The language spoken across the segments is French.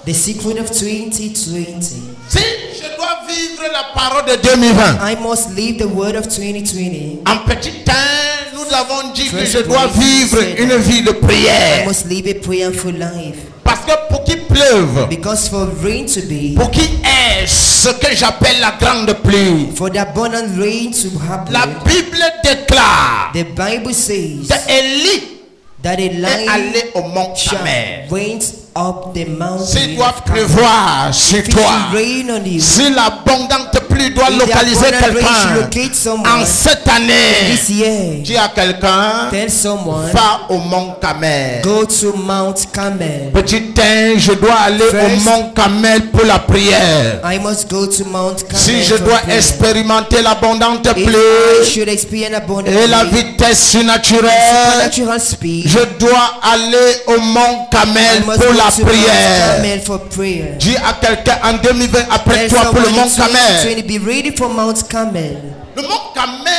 The secret of 2020. Si je dois vivre la parole de 2020, I must live the word of 2020. en petit temps, nous avons dit que First je dois place, vivre said une vie de I prière. must live a prayerful life. Parce que pour qu'il pleuve, Because for rain to be, pour qu'il ait ce que j'appelle la grande pluie, for the abundant rain to happen, la Bible déclare the Bible says qu'Élie that a est lion allé au mont Carmel. shall rain up the mountain. S'il doit of Carmel. pleuvoir sur If it toi, should rain on you, si l'abondante pluie doit if the localiser abundant rain should quelqu'un locate en someone cette année, this year, dis à quelqu'un, tell someone, va au mont Carmel. go to Mount Carmel. Petit un, je dois aller au First, mont Carmel pour la prière. I must go to Mount Carmel. Si je for dois prayer. expérimenter l'abondante If I pluie should experience abundant et la rain, vitesse surnaturelle, supernatural speed, je dois aller au mont I Carmel must pour go la to Mount prière. Carmel for prayer. Dis à quelqu'un en 2020, après Tell toi pour le someone mont in Carmel. 2020, be ready for Mount Carmel. Le mont Carmel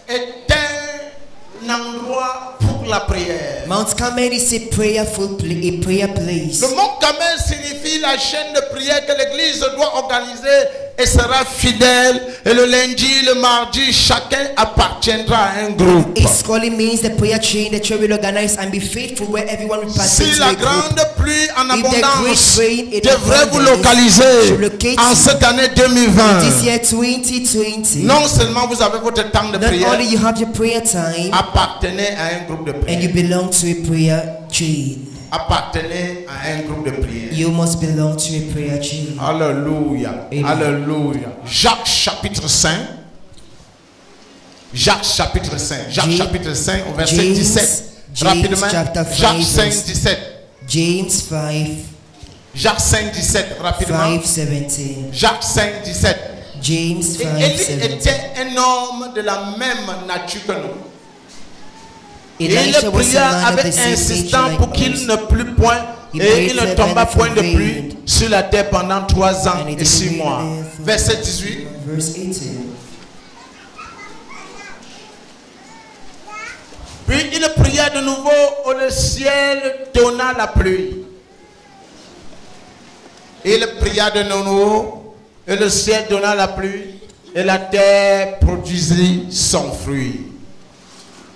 est un endroit pour la prière. Mount Carmel is a prayerful a prayer place. Le mont Carmel signifie la chaîne de prière que l'église doit organiser et sera fidèle. Et le lundi, le mardi, chacun appartiendra à un groupe. It solely means the prayer chain the church will organize and be faithful where everyone will partake Si to la a group. grande pluie en If the abondance great rain in devrait vous abundance localiser should locate en you cette année this 2020, year 2020, non seulement vous avez votre temps de not prière, only you have your prayer time appartenez à un groupe de and you prière. belong to a prayer chain, Appartenez à un groupe de prière. you must belong to a prayer chain. Alléluia. Amen. Alléluia. Jacques chapitre 5. Jacques chapitre 5. Jacques James- chapitre 5 au verset James- 17. James Rapidement. chapter 5, Jacques 5, verse- 17. James 5, Jacques 5, 17. Rapidement. 5:17. Jacques 5, 17. James Et 5, Élie 17. était un homme de la même nature que nous. Et il Elisha was pria a man of avec the same nature insistant like pour qu'il us. ne plût point. He Et prayed il ne fervently tomba for point de rain. pluie sur la terre pendant 3 ans And it et 6 didn't mois. rain there. Verset 18. Verse 18. Puis il pria de nouveau, et le ciel donna la pluie. Il pria de nouveau, et le ciel donna la pluie, et la terre produisit son fruit.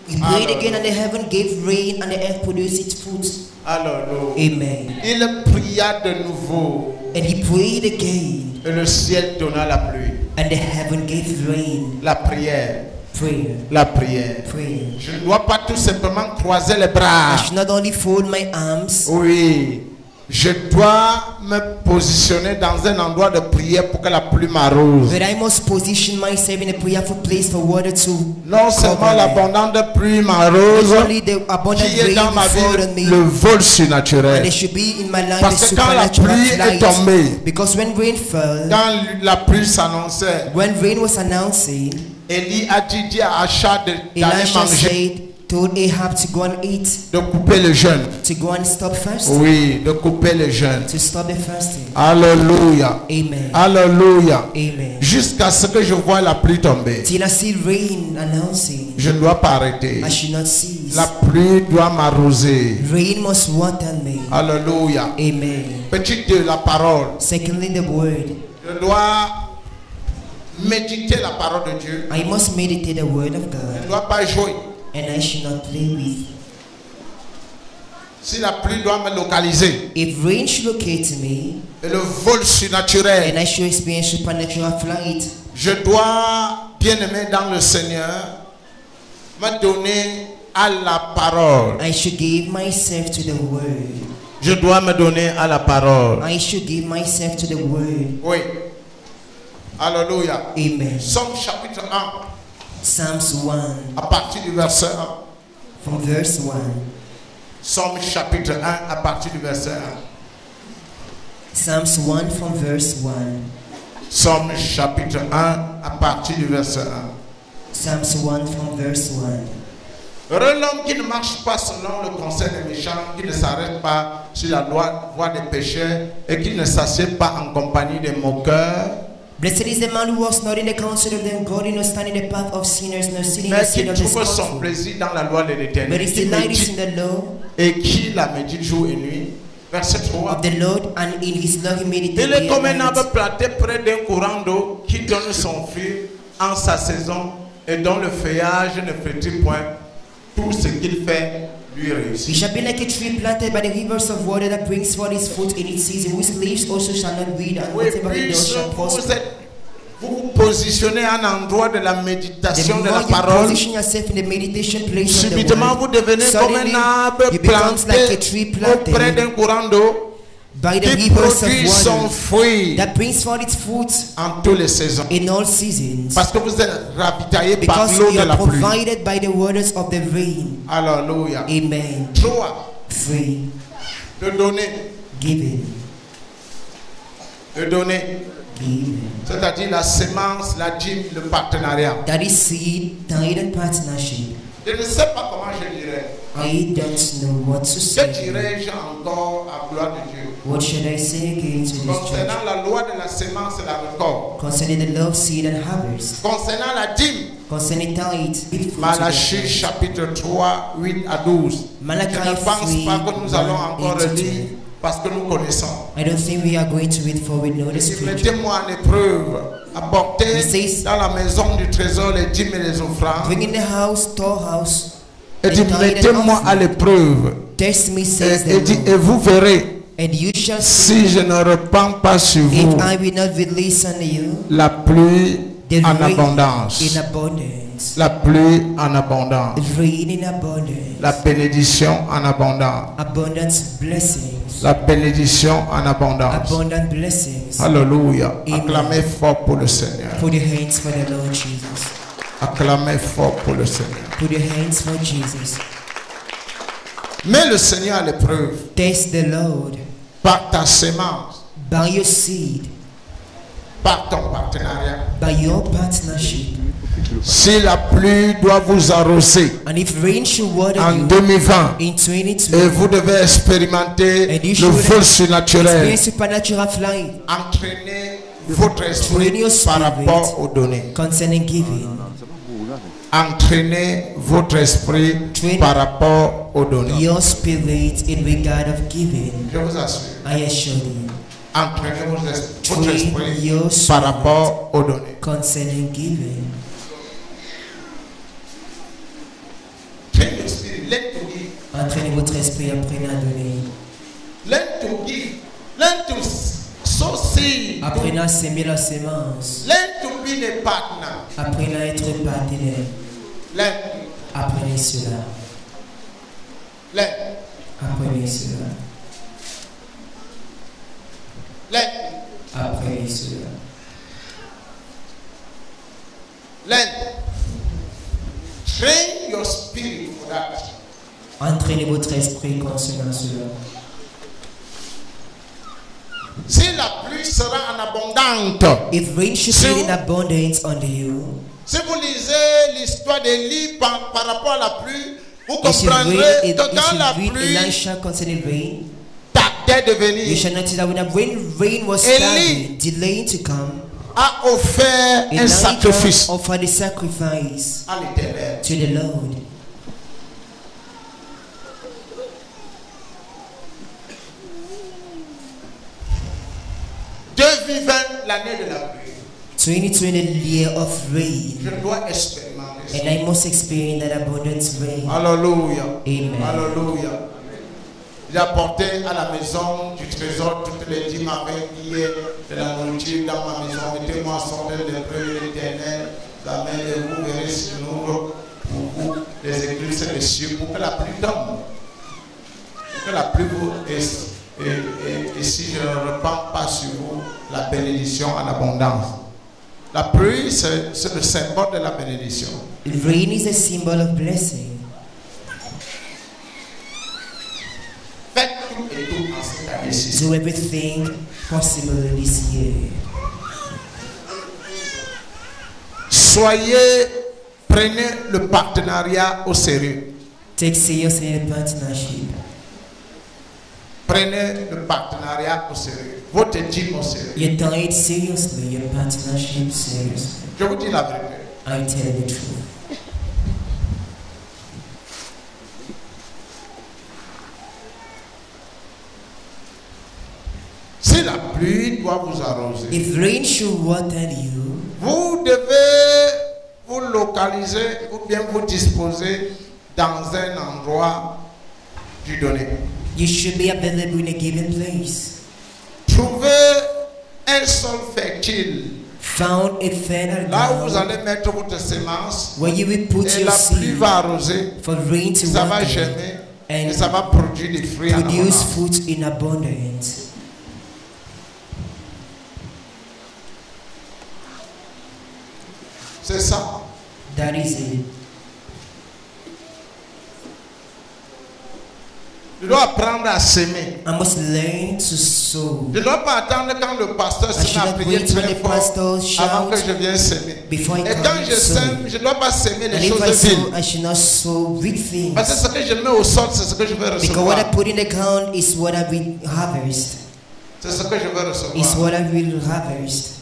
He prayed again, and the heaven gave rain, and the earth produced its fruit. Alors, Amen. il pria de nouveau, And he prayed again, et le ciel donna la pluie. and the heaven gave rain. La prière, Prayer, la prière. prayer. Je ne dois pas tout simplement croiser les I bras. should not only fold my arms, Oui, je dois me positionner dans un endroit de prière pour que la pluie m'arrose. but I must position myself in a prayerful place for water to Non seulement cover me. l'abondante pluie Not m'arrose, only the abundant qui est rain dans ma will fall on vie me, le vol and surnaturel. there should be in my life Parce a que quand la supernatural pluie est flight. tombée, Because when rain fell, quand la pluie s'annonçait, when rain was announcing, Élie a dit à Achat d'aller Elisha manger, told Ahab to go and eat, de couper le jeûne. to go and stop fasting, Oui, de couper le jeûne. to stop the fasting. Alléluia. Amen. Alléluia. Amen. Jusqu'à ce que je vois la pluie tomber. Till I see rain announcing, Je ne dois pas arrêter. I should not cease. La pluie doit m'arroser. Rain must water me. Alléluia. Amen. Petit 2, la parole. Secondly, the word. Je dois méditer la parole de Dieu. I must meditate the word of Je ne God, dois pas jouer. and I should not play with. Si la pluie doit me localiser, If rain should locate me, et le vol surnaturel, and I should experience supernatural flight, je dois, bien aimé dans le Seigneur, me donner à la parole. I should give myself to the word. Je dois me donner à la parole. I should give myself to the word. Oui. Alléluia. Amen. Somme chapitre 1, Psalms 1, à partir du verset 1. from verse 1. Somme chapitre 1, à partir du verset 1. Psalms 1 from verse 1. Somme chapitre 1, à partir du verset 1. Psalms 1 from verse 1. Heureux l'homme qui ne marche pas selon le conseil des méchants, qui ne s'arrête pas sur la voie des pécheurs et qui ne s'assied pas en compagnie des moqueurs, Blessed is the man who walks not in the counsel of the ungodly, nor stand in the path of sinners, nor sit in the mais seat qui of the trouve son scornful. plaisir dans la loi de But l'Éternel, his qui delight is médite in the law, et qui la médite jour et nuit. Verset 3. of the Lord, and in his law he meditate Il day est comme and un arbre night. planté près d'un courant d'eau qui donne son fruit en sa saison et dont le feuillage ne flétrit point. Tout ce qu'il fait lui He réussit. shall be like a tree planted by the rivers of water that brings forth his fruit in its season, whose leaves also shall not wither, and Oui, whatever he does plus shall prosper. vous vous positionnez à un endroit de la The méditation de la more you parole, position yourself in the meditation place of the subitement vous word, devenez comme suddenly un arbre you becomes like a planté tree auprès planted d'un courant d'eau by the qui rivers produit of son water fruit that brings forth its fruit en toutes les saisons. in all seasons, Parce que vous êtes ravitaillé par because l'eau you de la are pluie. provided by the waters of the rain. Alléluia. Amen. 3. Free, De donner. giving, De donner. giving. C'est-à-dire la sémence, la dîme, le partenariat. That is seed, tithe, and partnership. Je ne sais pas comment je dirais. I don't know what to Que say. dirais-je encore à gloire de Dieu? What should I say again to this church? Concernant la loi de la sémence et la récolte. Concerning the love, seed, and harvest. Concernant la dîme. Concerning tithe, with fruit. Malachie chapitre 3, 8 à 12. Je Malachi ne pense pas 3, que nous allons 1 encore to lire 10. parce que nous connaissons. I don't think we are going to read for we know the scripture. Mettez-moi en épreuve. Apportez He says- dans la maison du trésor les dîmes et les offrandes. Bring in the house, storehouse, Et dit, and tithe and mettez-moi à offering. l'épreuve. Test me, says Et the dit, et Lord, vous verrez, and you shall see si je ne repens pas sur if vous I will not release on you la pluie the en rain abondance. in abundance. La pluie en abondance. The rain in abundance. La bénédiction en abondance. Abundant blessings. La bénédiction en abondance. Abundant blessings. Alléluia. Amen. Acclamez fort pour le Seigneur. Put your hands for the Lord Jesus. Acclamez fort pour le Seigneur. Put your hands for Jesus. Mets le Seigneur à l'épreuve Test the Lord par ta sémence, by your seed, par ton partenariat. by your partnership. Si la pluie doit vous arroser And if rain should water en you 2020 in et 2020, vous devez expérimenter and you le should vol surnaturel, experience supernatural flight entraînez votre esprit Train your par spirit. rapport aux données. concerning giving. Entraînez votre esprit Train par rapport aux données. Your spirit in regard of giving. Je vous assure. I assure you. Entraînez votre Train esprit your par spirit rapport aux données. concerning giving. Train your spirit. Learn to give. Entraînez votre esprit, apprenez à donner. Learn to give. Learn to sow seed. Apprenez à s'aimer la sémence. Learn to be a partner. Apprenez à être partenaire. Learn. Apprenez cela. Learn. Apprenez cela. Learn. Apprenez cela. Learn. Train your spirit for that. Entraînez votre esprit concernant cela. Si la pluie sera en abondante, If rain should So- be in abundance unto you, si vous lisez l'histoire d'Élie par rapport à la pluie, vous you should read, comprendrez que quand la pluie Elisha concerning rain. tardait de You venir, shall notice that when the rain was Eli- standing, delaying to come, a offert un Elijah sacrifice offered a sacrifice à l'Éternel. to the Lord. L'année de la pluie. 2020, the year of rain, Je dois expérimenter ça. and I must experience that abundant rain. Alléluia. Amen. Alléluia. J'ai apporté à la maison du trésor toutes les dîmes avec hier de la nourriture dans ma maison. Mettez-moi en sorte de l'épreuve l'éternel. Amen. Et vous verrez si je n'ouvre pour vous les écluses des cieux pour que la pluie tombe. Pour que la pluie vous et si je ne repens pas sur vous la bénédiction en abondance. La pluie, c'est le symbole de la bénédiction. Rain is a symbol of blessing. Faites tout et tout en cette année-ci. Do everything possible this year. Prenez le partenariat au sérieux. Take seriously the partnership. Prenez le partenariat au sérieux. Votre dîme au sérieux. You tithe seriously, your partnership seriously. Je vous dis la vérité. I tell the truth. la pluie doit vous arroser, if rain should water you, vous devez vous localiser ou bien vous disposer dans un endroit du donné. you should be available in a given place. Trouvez un sol fertile, Found a fertile là où vous ground allez mettre votre sémence, where you will put et your la pluie seed va arroser, for rain to ça va water germer et and ça va produire des fruits en produce abondance. fruit in abundance. C'est ça. That is it. Je dois apprendre à s'aimer. I must learn to sow. Je ne dois pas attendre quand le pasteur I se met should à not prier wait when très the fort pastor avant que shouts je vienne s'aimer. before I Et come quand je sow. sème, je ne dois pas s'aimer And les if I choses viles. sow, I should not sow weak things. Parce que ce que je mets au sol, c'est ce que je vais Because what I recevoir. put in the ground is what I will harvest. C'est ce que je vais Is recevoir. what I will harvest.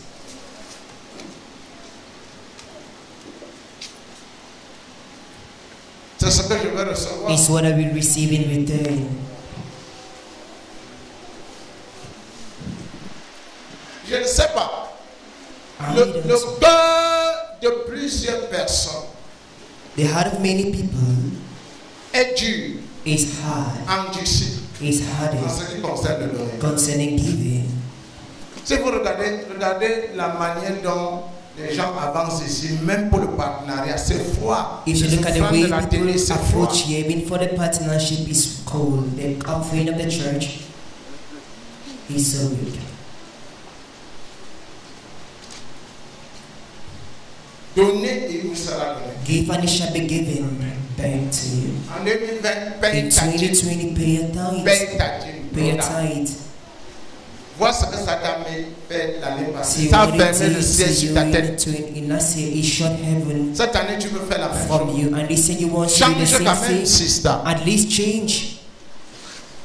C'est ce que je vais recevoir. Is what I will receive in return. Je ne sais pas. I Le don't know. cœur de plusieurs personnes The heart of many people est dur, is hard. endurci Is en hardened ce qui concerne le donner. concerning giving. Si vous regardez la manière dont les gens avancent ici, même pour le partenariat, c'est froid. If you Les look at the offrandes way de la people télé, c'est froid. approach here, even for the partnership is cold. The offering of the church is so weak. Donnez et il vous sera donné. Give and it shall be given back to you. En 2020, In paye ta dîme. 2020, pay a tithe. Paye ta dîme. Pay a Broda. tithe. Vois ce que ça t'a fait l'année passée. See Ça a what it fermé le did ciel to sur you ta tête. in last year. It shut heaven Cette année, tu veux faire la même from chose. you. And they said you want to do the Change same quand même, thing. sister. At least change.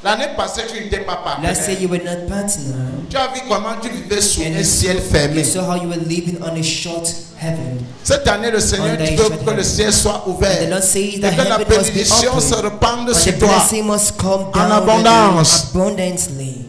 L'année passée, tu n'étais pas Last year partenaire. you were not partner. Tu as vu comment tu vivais sous And un ciel fermé. you saw how you were living on a short heaven. Cette année, le Seigneur Under dit a que shut le heaven. ciel soit And ouvert. the Lord says Et that que la heaven must be bénédiction se open. répande But sur the toi. blessing must come down abondance. abundantly.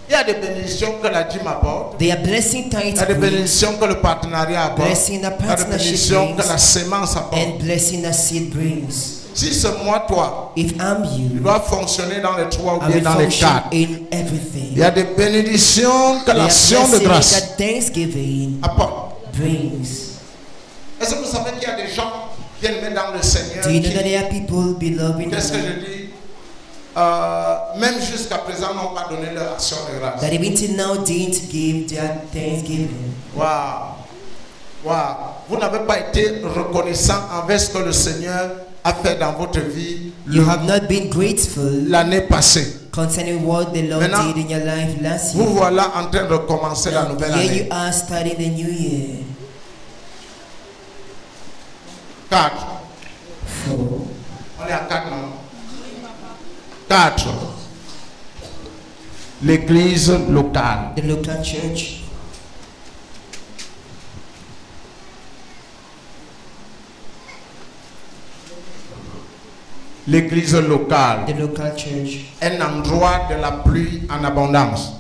Il y a des bénédictions que la dîme apporte. They are blessing Il y a tithes des brings, bénédictions que le partenariat apporte. blessing the Il y a des partnership bénédictions que la brings, sémence apporte. and blessing the seed brings. Si c'est moi, toi, If I'm tu you, dois fonctionner dans les trois ou I bien will dans les function quatre. in everything. Il y a des bénédictions que There are l'action de blessings grâce that Thanksgiving apporte. brings. Est-ce que vous savez qu'il y a des gens qui viennent mettre dans le Seigneur Do you know qui- that there are people beloved in Qu'est-ce the que Lord je dis? Même jusqu'à présent, n'ont pas donné leur action de grâce. that even till now didn't give their Thanksgiving? Waouh! Waouh! Vous n'avez pas été reconnaissant envers ce que le Seigneur a fait dans votre vie You have not been grateful l'année passée. concerning what the Lord Maintenant, did in your life last Vous year. voilà en train de recommencer la nouvelle Here année. you are starting the new year. 4. 4. On est à 4, non? 4. L'église locale. The local church. L'église locale. The local church. Un endroit de la pluie en abondance.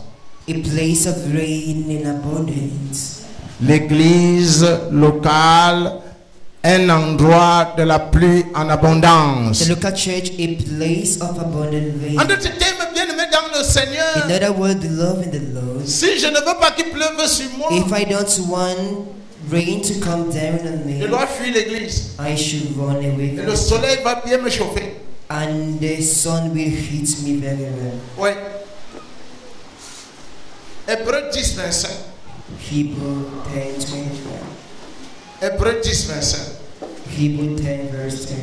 A place of rain in abundance. L'église locale, un endroit de la pluie en abondance. The local church, a place of abundant rain. En d'autres termes, bien-aimé dans le Seigneur, In other words, the love in the Lord. si je ne veux pas qu'il pleuve sur moi, If I don't want rain to come down on je me, dois fuir l'église. I should run away Et from le it. soleil va bien me chauffer. And the sun will hit me very well. Oui. Hébreux 10, 25. Hebrew 10, 25. Hébreux 10, 25. Hebrew 10, verse 25.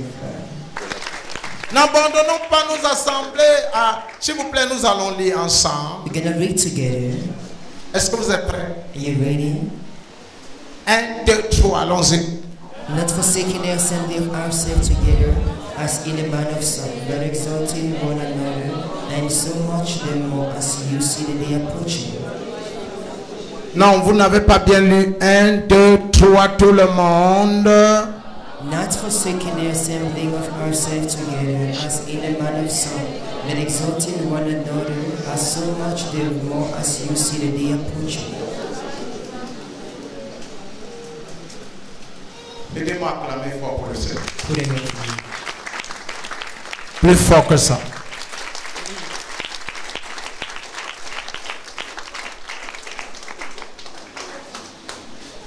N'abandonnons pas nos assemblées à... S'il vous plaît, nous allons lire ensemble. We're gonna read together. Est-ce que vous êtes prêts? Are you ready? 1, 2, 3, allons-y. Not forsaking the assembly of ourselves together, as in the band of some, but exalting one another, and so much the more as you see the day approaching. Non, vous n'avez pas bien lu. 1, 2, 3, tout le monde. Not forsaking the assembling of ourselves together, as in the band of some, and exalting one another as so much the more as you see the day approaching. Aidez-moi à clamer fort pour le Seigneur. Put a hand on me. Plus fort que ça.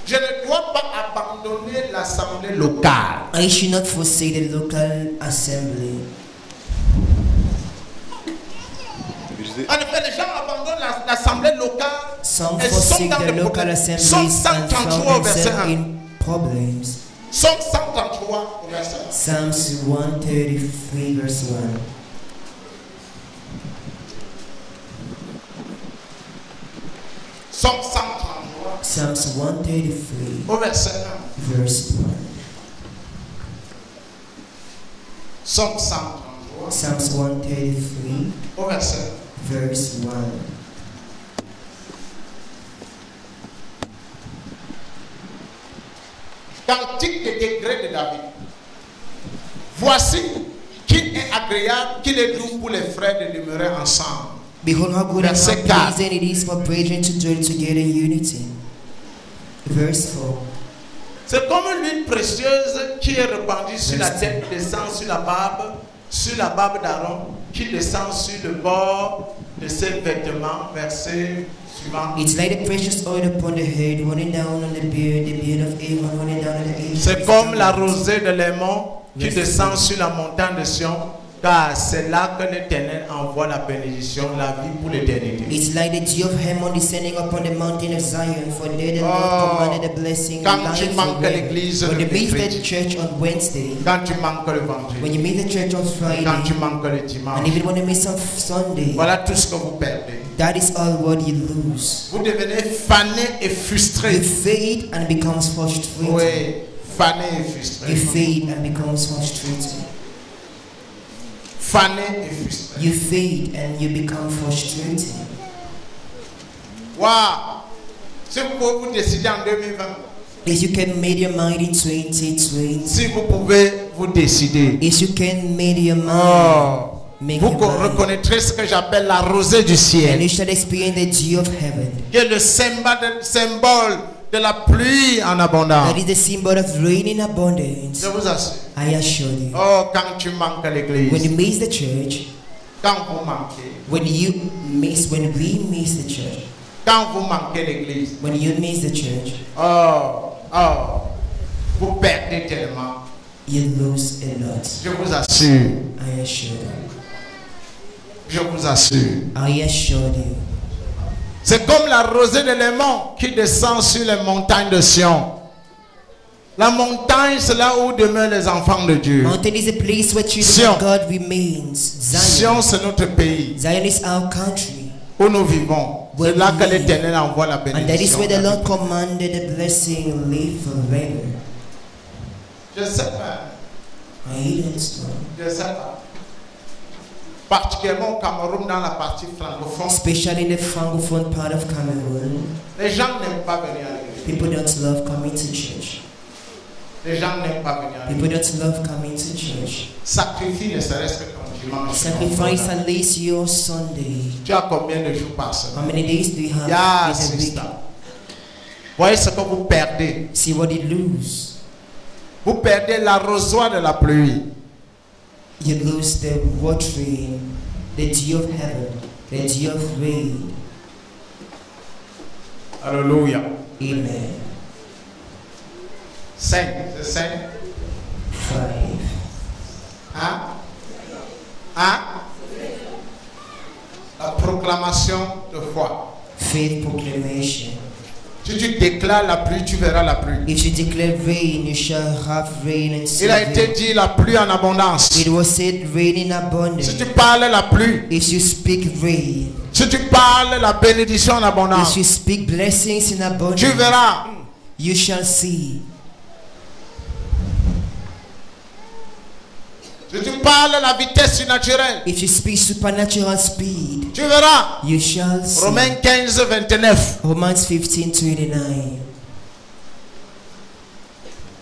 Je ne dois pas abandonner l'assemblée locale. I should not forsake the local assembly. En effet, les gens abandonnent l'assemblée locale. Some et sont forsake dans the les local problèmes. assemblies Somme and 133 found au verset themselves 1. in problems. Somme 133 au verset 1. Psalms 133 verse 1. Somme 133 Psalms 133 au verset 1. verse 1. Somme 133 Psalms 133 au verset 1. verse 1. Cantique des degrés de David. Voici qu'il est agréable, qu'il est doux pour les frères de demeurer ensemble. Behold how good and Verset how 4. pleasing it is for brethren to dwell together in unity. Verse 4. C'est comme l'huile précieuse qui est répandue sur la tête, descend sur la barbe d'Aaron, qui descend sur le bord de ses vêtements. Verset suivant. It's like the precious oil upon the head, running down on the beard of Aaron, running down on the head. C'est comme la rosée de Lémon qui descend sur la montagne de Sion, car c'est là que l'Éternel envoie la bénédiction, la vie pour l'éternité. It's like the dew of Hermon descending upon the mountain of Zion, for there the Lord commanded the blessing Quand life tu manques forever. l'église, When you le meet the mercredi. church on Wednesday, Quand tu manques le vendredi, when you meet the church on Friday, quand tu manques le dimanche, and even when you miss on Sunday, voilà tout ce que vous perdez. that is all what you lose. Vous devenez fané et frustré. You fade and becomes frustrated. Oui, fané et frustré. You fade and becomes frustrated. Fané et frustré. You fade and you become frustrated. Waouh! Si vous pouvez vous décider en 2020, If you can make your mind in 2020, si vous pouvez vous décider, if you can make your mind, make vous your mind, reconnaîtrez ce que j'appelle la rosée du and ciel, you shall experience the dew of heaven. qui est le symbole de la pluie en abondance. That is the symbol of rain in abundance. Je vous assure. I assure you. Oh, quand tu manques When l'église, you miss the church, quand vous manquez, when we miss the church, quand vous manquez l'église, when you miss the church, vous perdez tellement. you lose a lot. Je vous assure. I assure you. Je vous assure. I assure you. C'est comme la rosée de Lémon qui descend sur les montagnes de Sion. La montagne, c'est là où demeurent les enfants de Dieu. Mountain is a place where children Sion. of God remains. Sion, Zion. c'est notre pays Zion is our country. où nous vivons. C'est là que l'Éternel envoie la And that is bénédiction. where the Lord commanded the blessing live forever. Je sais pas. I don't know. Je sais pas. Particulièrement au Cameroun, dans la partie francophone, Especially in the francophone part of Cameroon, les gens n'aiment pas venir à l'église. people don't love coming to church. Les gens n'aiment pas venir à People l'église. don't love coming to church. Sacrifie ne serait-ce que ton dimanche. Sacrifice at least your Sunday. Tu as combien de jours par How semaine? many days do you have Yeah, in a week? sister. Voyez ce que vous perdez. See what you lose. Vous perdez l'arrosoir de la pluie. You lose the watering, the dew of heaven, the dew of rain. Alléluia. Amen. 5, c'est 5. 5. Hein? Hein? La proclamation de foi. Faith proclamation. Si tu déclares la pluie, tu verras la pluie. If you declare rain, you shall have rain and see Il a été rain. dit la pluie en abondance. It was said rain in abundance. Si tu parles la pluie, If you speak rain, si tu parles la bénédiction en abondance, if you speak blessings in abundance, tu verras. you shall see. Si tu parles la vitesse surnaturelle, If you speak supernatural speed, tu verras. you shall see. Romains 15, 29. Romans 15:29.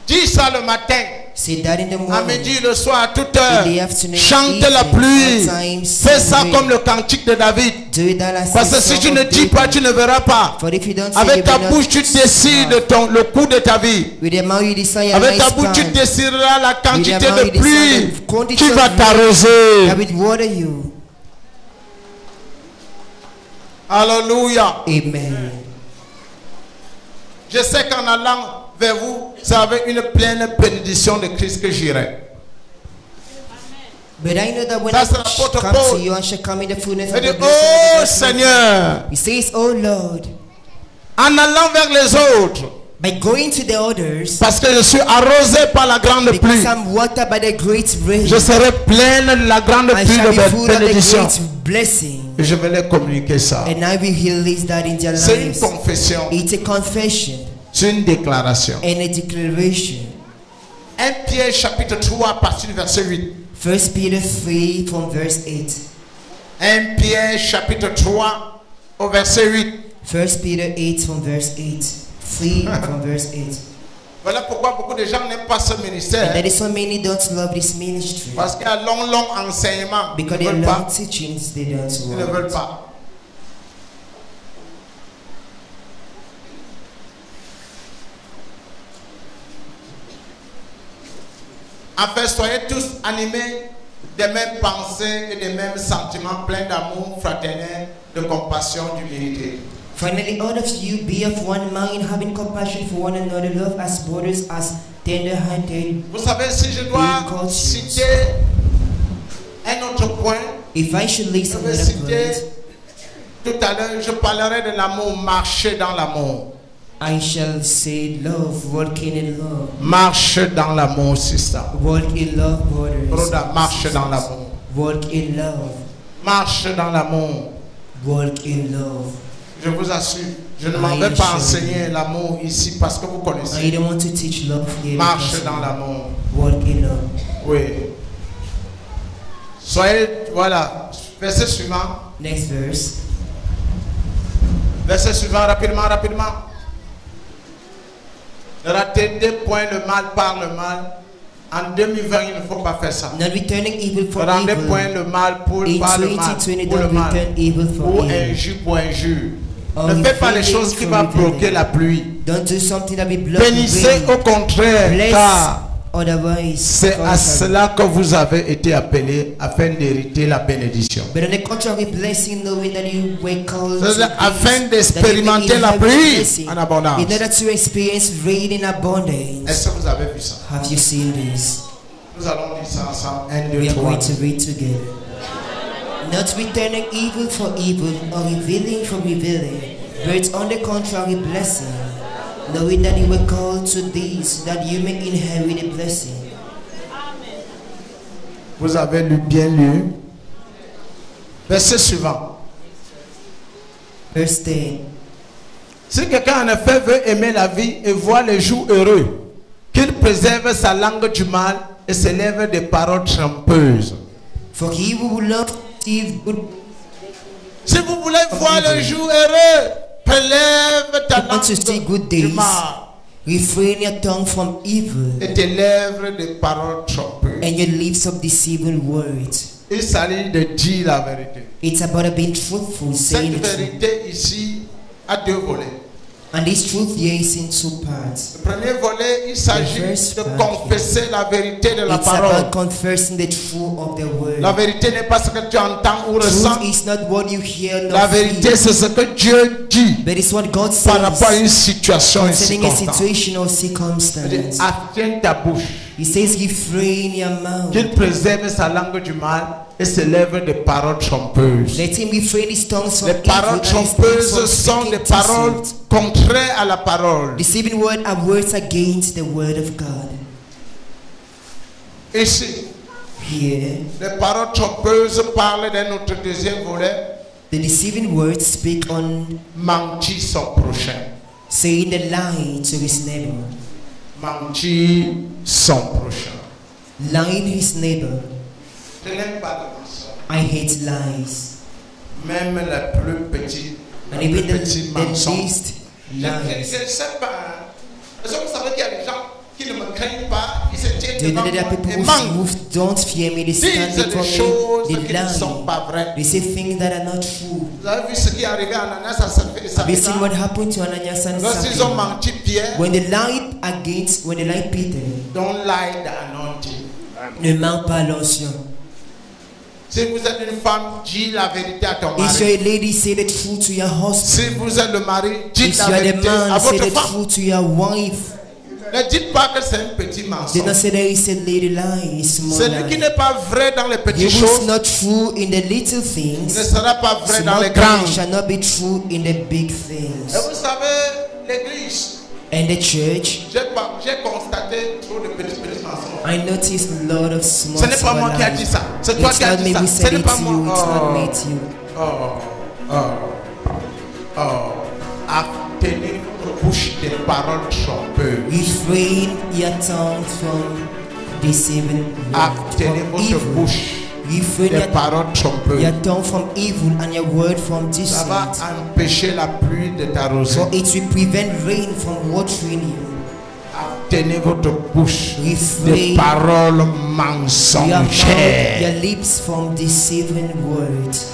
Dis ça le matin. Say that in the À morning, midi, le soir, à toute heure. in the afternoon, Chante la evening, pluie. all times, Fais ça rain. comme le cantique de David. Do it that as Parce the que si song tu ne of dis pas, David. tu ne verras pas. For if you don't say, Avec you ta will not bouche, tu décides start. le cours de ta vie. With your mouth you decide your Avec ta nice bouche, tu plan. décideras la quantité With your mouth de you decide pluie the quantity qui of va rain t'arroser. that will water you. Alléluia. Amen. Je sais qu'en allant vers vous, c'est avec une pleine bénédiction de Christ que j'irai. But I know that when Ça, I c'est l'apôtre come Paul. to you, I shall come in the fullness Il of dit, the blessing oh of the Seigneur, He says, oh Lord, en allant vers les autres, by going to the others, parce que je suis arrosé par la grande because pluie, I'm watered by the great rain, je serai pleine de la grande I pluie shall be de full of the bénédiction. great blessing. Et je vais leur communiquer ça. And I will release that in their C'est une lives. confession, It's a confession c'est une déclaration. and a declaration. 1 Pierre chapitre 3 à partir du verset 8. 1 Peter 3 from verse 8. 1 Pierre chapitre 3 au verset 8. 1 Peter 8 from verse 8. 3 from verse 8. Voilà pourquoi beaucoup de gens n'aiment pas ce And ministère. that is so many don't love this ministry. Parce qu'il y a long enseignement. Ils Because ne they veulent long pas. teachings they don't Ils ne veulent want. pas. En fait, soyez tous animés des mêmes pensées et des mêmes sentiments pleins d'amour fraternel, de compassion, d'humilité. Finally, all of you be of one mind, having compassion for one another, love as brothers, as tender-hearted. Vous savez, si je dois citer un autre point, If I should list je vais another citer point, tout à l'heure, je parlerai de l'amour, marcher dans l'amour. I shall say love, walking in love. Marche dans l'amour, sister. Walk in love, brothers. Broda, marche dans l'amour. Walk in love. Marche dans l'amour. Walk in love. Je vous assure, je ne m'en vais pas enseigner l'amour ici parce que vous I connaissez. don't want to teach love here. Marche because dans l'amour. Walk in love. Oui. Soyez, voilà. Verset suivant. Next verse. Verset suivant, rapidement, rapidement. Ne ratez point le mal par le mal. En 2020, il ne faut pas faire ça. Not returning evil Ne for rendez point evil. le mal In par le mal. 2020, Pour le don't mal. return evil for Ou evil. injure pour injure. Or Ne faites pas les revealing choses qui for vont revealing. bloquer la pluie. Don't do something that will block Bénissez rain. au contraire, Bless, car otherwise. c'est à contrary. cela que vous avez été appelés afin d'hériter la bénédiction. But on the contrary, blessing, knowing that you were called to C'est-à-dire afin this, d'expérimenter that you may la inherit pluie blessing, en abondance. in order to experience rain in abundance. Est-ce que vous avez vu ça? Have you seen this? Nous allons lire ça ensemble. 1, We 2, are 3. going to read together. Not returning evil for evil or revealing for revealing, but on the contrary, blessing, knowing that you were called to this, that you may inherit a blessing. Vous avez lu bien lu. Verset suivant. Verse 10. Si quelqu'un en effet veut aimer la vie et voir les jours heureux, qu'il préserve sa langue du mal et s'élève des paroles trompeuses. For he who will not receive good, Si vous voulez voir les jours heureux, prélève ta want to see good langue du days, mal refrain your tongue from evil, et tes lèvres des paroles trompeuses. and your lips of deceiving words. Il s'agit de dire la vérité. It's about being truthful, saying Cette the truth. vérité ici a deux volets. And this truth here is in two parts. Le premier volet, il s'agit first de part, confesser la vérité de la It's parole. about confessing the truth of the word. La vérité n'est pas ce que tu entends ou ressens. Truth is not what you hear nor La vérité, feel, c'est ce que Dieu dit but it's what God par rapport à une says situation et concerning a circonstance. situation or Il dit, circumstance. abstiens ta bouche, He says, refrain your mouth. qu'il préserve sa langue du mal et s'élève des paroles trompeuses. Let him refrain his tongue from Les evil paroles and his lips trompeuses from sont speaking des paroles deceit. contraires à la parole. Deceiving words are words against the word of God. Ici, Here, les paroles trompeuses parlent d'un autre deuxième volet, the deceiving words speak on mentir son prochain. saying the lie to his neighbor. Mentir son prochain. Lying his neighbor. Je n'aime pas le mensonge. I hate lies. Même les plus petits, And les even plus petits the mensonges. least Je ne lies. sais pas. Est-ce que vous savez qu'il y a des gens, qui ne me craignent pas, ils se tiennent Do you know devant that there are moi et people mentent. who don't fear me? They stand Disent before des choses me, qui they ne sont lie. pas vraies. They say things that are not true. Vous avez vu ce qui est arrivé à Ananias et Have you seen Saphira? what happened to Ananias and Lorsqu'ils ont Sapphira? menti Pierre, When they lied Peter, don't lie the anointing. ne mens pas l'ancien. Si vous êtes une femme, dis la vérité à ton If you're mari. a lady, say the truth to your husband. Si vous êtes le mari, dites If la you're the vérité à man, say votre the femme. truth to your wife. Ne dites pas que c'est un petit Do mensonge. not say there is a lady lie, a small Celui qui lie. n'est pas vrai dans les He petites who is choses not true in the little ne things, sera pas vrai dans small les things grandes. shall not be true in the big Et things. vous savez, l'église, And the church, j'ai constaté trop de petits mensonges. I noticed a lot of small, Ce n'est pas moi qui a lies. dit ça. C'est toi It's qui as not dit me ça. who Ce said n'est it pas to you, moi. it's not me to you. Abtenez votre bouche des paroles trompeuses. Refrain your tongue from deceiving Abtenez from votre evil. bouche Refrain des paroles trompeuses. your tongue from evil and your word from Ça va deceit. empêcher la pluie de t'arroser. For it will prevent rain from watering you. Abtenez votre bouche Refrain des paroles your mouth, mensongères. your lips from deceiving words.